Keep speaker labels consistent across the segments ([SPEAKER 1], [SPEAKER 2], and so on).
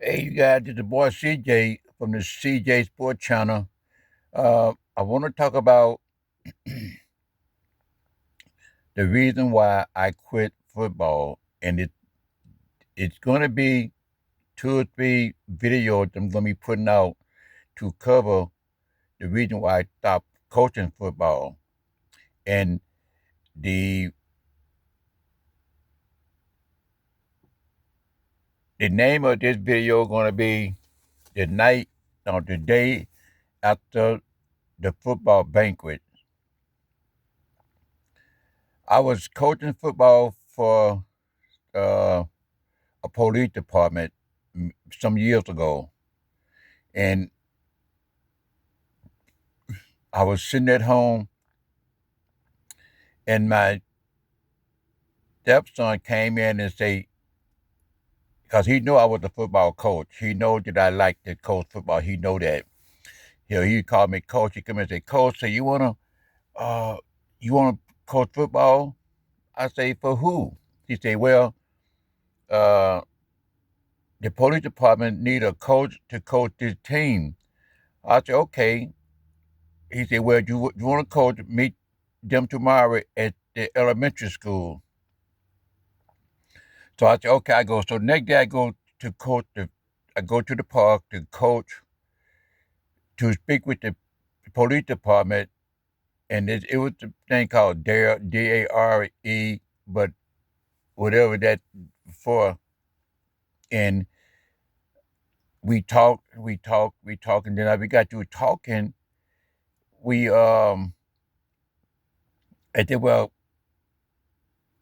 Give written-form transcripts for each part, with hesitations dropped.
[SPEAKER 1] Hey, you guys, it's the boy CJ from the CJ Sports Channel. I want to talk about the reason why I quit football, and it's going to be two or three videos I'm going to be putting out to cover the reason why I stopped coaching football. And the the name of this video going to be the night or the day after the football banquet. I was coaching football for uh, a police department some years ago, and I was sitting at home, and my stepson came in and say, because he knew I was a football coach, he know that I like to coach football. He know that. He called me coach. He come in and say, Coach, so you wanna coach football? I say, for who? He say, well, uh, the police department need a coach to coach this team. I said, okay. He said, well, you want to coach, meet them tomorrow at the elementary school. So I said, okay, I go. So next day I go to I go to the park to coach, to speak with the police department. And it was a thing called DARE, DARE, but whatever that for. And we talked. And then we got to talking. We, I said, well,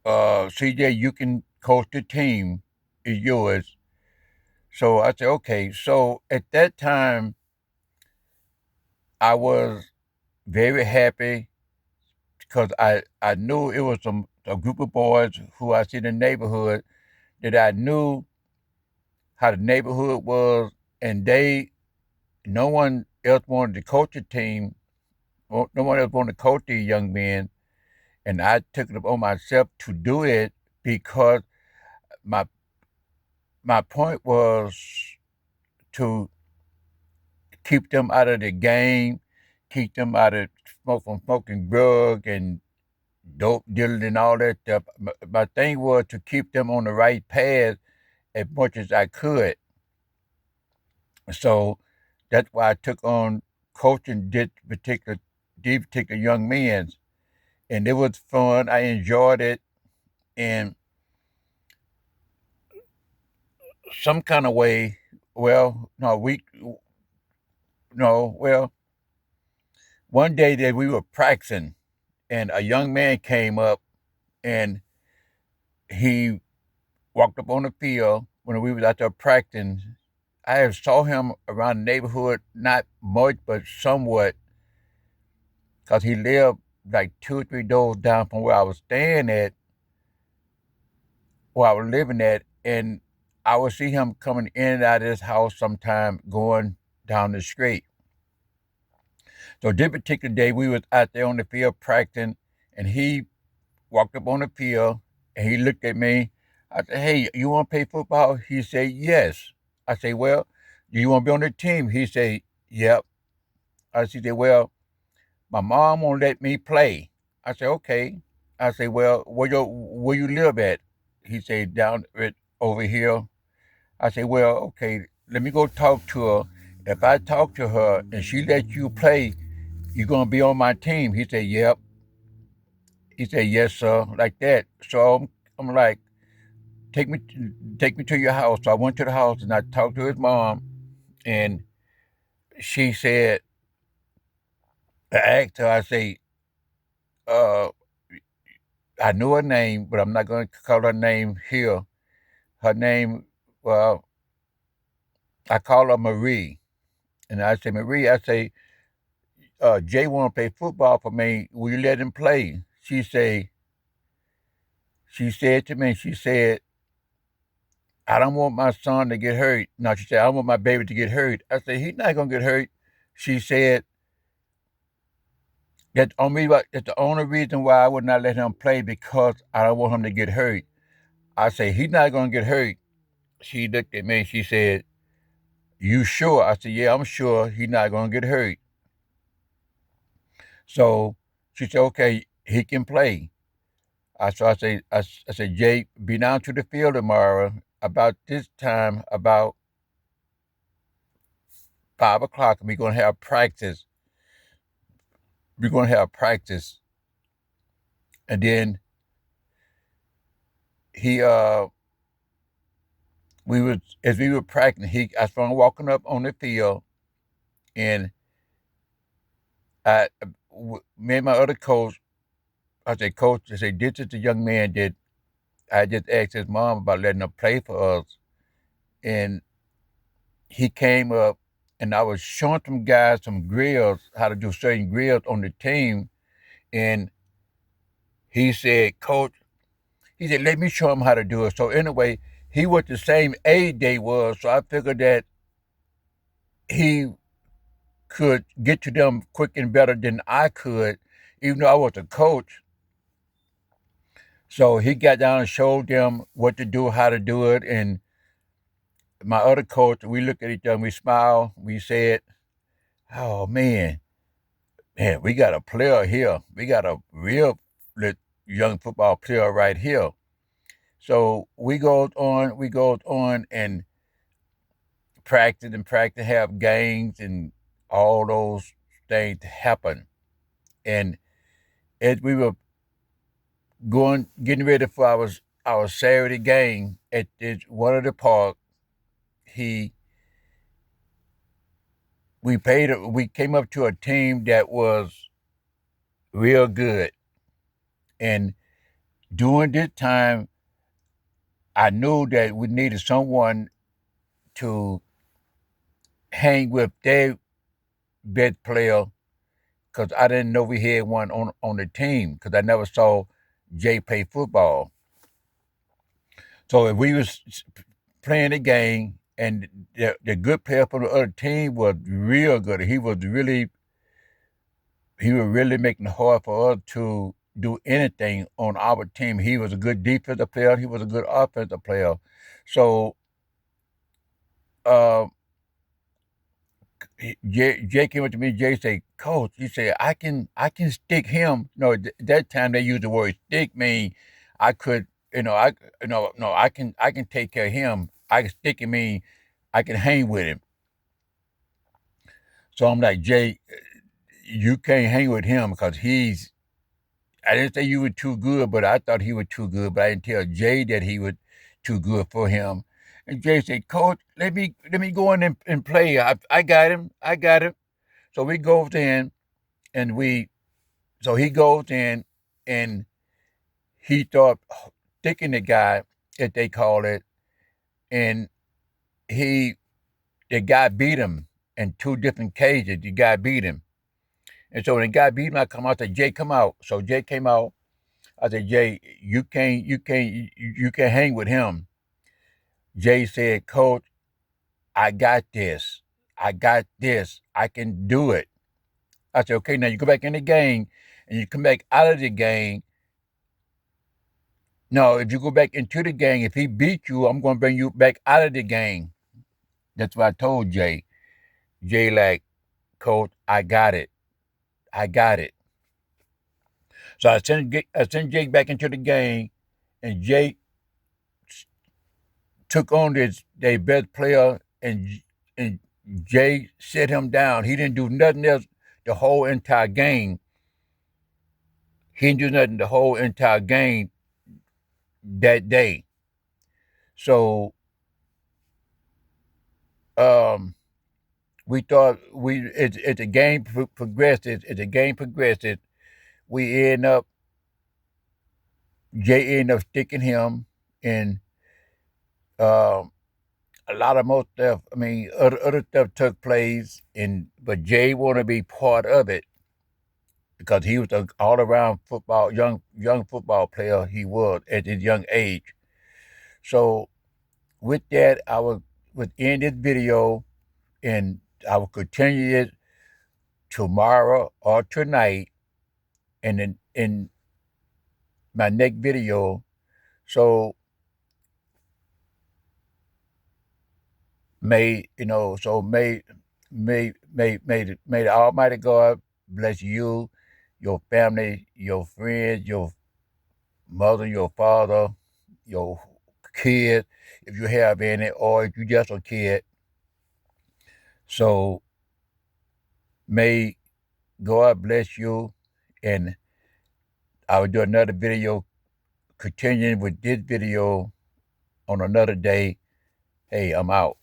[SPEAKER 1] CJ, you can coach the team, is yours. So I said, okay. So at that time, I was very happy because I knew it was a group of boys who I see in the neighborhood that I knew how the neighborhood was, and no one else wanted to coach a team. No one else wanted to coach these young men, and I took it upon myself to do it because my my point was to keep them out of the game, keep them out of smoking drug and dope dealing and all that stuff. My thing was to keep them on the right path as much as I could. So that's why I took on coaching these particular young men, and it was fun. I enjoyed it, and some kind of way. Well, no, well, one day that we were practicing, and a young man came up, and he walked up on the field when we was out there practicing. I have saw him around the neighborhood, not much, but somewhat, because he lived like two or three doors down from where I was staying at, where I was living at, and I would see him coming in and out of his house sometime going down the street. So this particular day, we was out there on the field practicing, and he walked up on the field, and he looked at me. I said, "Hey, you want to play football?" He said, "Yes." I said, "Well, do you want to be on the team?" He said, "Yep." I said, "Well, my mom won't let me play." I said, "Okay." I said, "Well, where you live at?" He said, "Down over here." I said, "Well, okay, let me go talk to her. If I talk to her and she lets you play, you gonna be on my team?" He said, "Yep." He said, "Yes, sir," like that. So I'm like, take me take me to your house. So I went to the house and I talked to his mom, and she said, I asked her, I say, uh, I knew her name, but I'm not going to call her name here. Her name, well, I call her Marie. And I say, Marie, I say, Jay want to play football for me. Will you let him play? She said to me, she said, I don't want my son to get hurt. No, she said, I don't want my baby to get hurt. I said, he's not going to get hurt. She said, that's the only reason why I would not let him play because I don't want him to get hurt. I say, he's not going to get hurt. She looked at me. She said, "You sure?" I said, "Yeah, I'm sure he's not gonna get hurt." So she said, "Okay, he can play." I said, "Jay, be down to the field tomorrow about this time, about 5 o'clock, and we're gonna have practice. We're gonna have practice." And then he we was as we were practicing, I saw him walking up on the field, and me and my other coach, I said, "Coach," I said, "this is the young man that I just asked his mom about letting him play for us." And he came up, and I was showing some guys some drills, how to do certain drills on the team. And he said, "Coach," he said, "let me show him how to do it." So anyway, he was the same age they was, so I figured that he could get to them quick and better than I could, even though I was a coach. So he got down and showed them what to do, how to do it. And my other coach, we looked at each other and we smiled. We said, "Oh man, we got a player here. We got a real young football player right here." So we goes on and practice, have games and all those things happen. And as we were getting ready for our Saturday game at one of the park, he we came up to a team that was real good. And during this time, I knew that we needed someone to hang with their best player, because I didn't know we had one on the team, because I never saw Jay play football. So if we was playing the game and the good player from the other team was real good, he was really making it hard for us to do anything on our team. He was a good defensive player. He was a good offensive player. So uh, Jay came up to me. Jay said, "Coach," he said, I can stick him." No, that time they used the word stick. Mean I could, no, I can take care of him. I can stick him. Mean I can hang with him. So I'm like, "Jay, you can't hang with him because he's." I didn't say you were too good, but I thought he was too good. But I didn't tell Jay that he was too good for him. And Jay said, "Coach, let me go in and play. I got him. I got him." So we goes in and he goes in and he thought sticking the guy, as they call it, and he the guy beat him in two different cages. The guy beat him. And so when the guy beat him, I come out, I said, "Jay, come out." So Jay came out. I said, "Jay, you can't hang with him." Jay said, "Coach, I got this. I got this. I can do it." I said, "Okay, now you go back in the game and you come back out of the game. No, if you go back into the game, if he beat you, I'm going to bring you back out of the game." That's what I told Jay. Jay, like, "Coach, I got it. I got it." So I sent Jake back into the game, and Jake took on their best player, and Jay set him down. He didn't do nothing else the whole entire game. He didn't do nothing the whole entire game that day. So um, we thought as the game progressed, as the game progressed, we end up Jay ended up sticking him, and um, a lot of most stuff. I mean, other stuff took place, and but Jay wanted to be part of it because he was an all around football young football player. He was at his young age. So with that, I would end this video, and I will continue it tomorrow or tonight, and then in my next video. So May so may the Almighty God bless you, your family, your friends, your mother, your father, your kids, if you have any, or if you just a kid. So may God bless you, and I will do another video continuing with this video on another day. Hey, I'm out.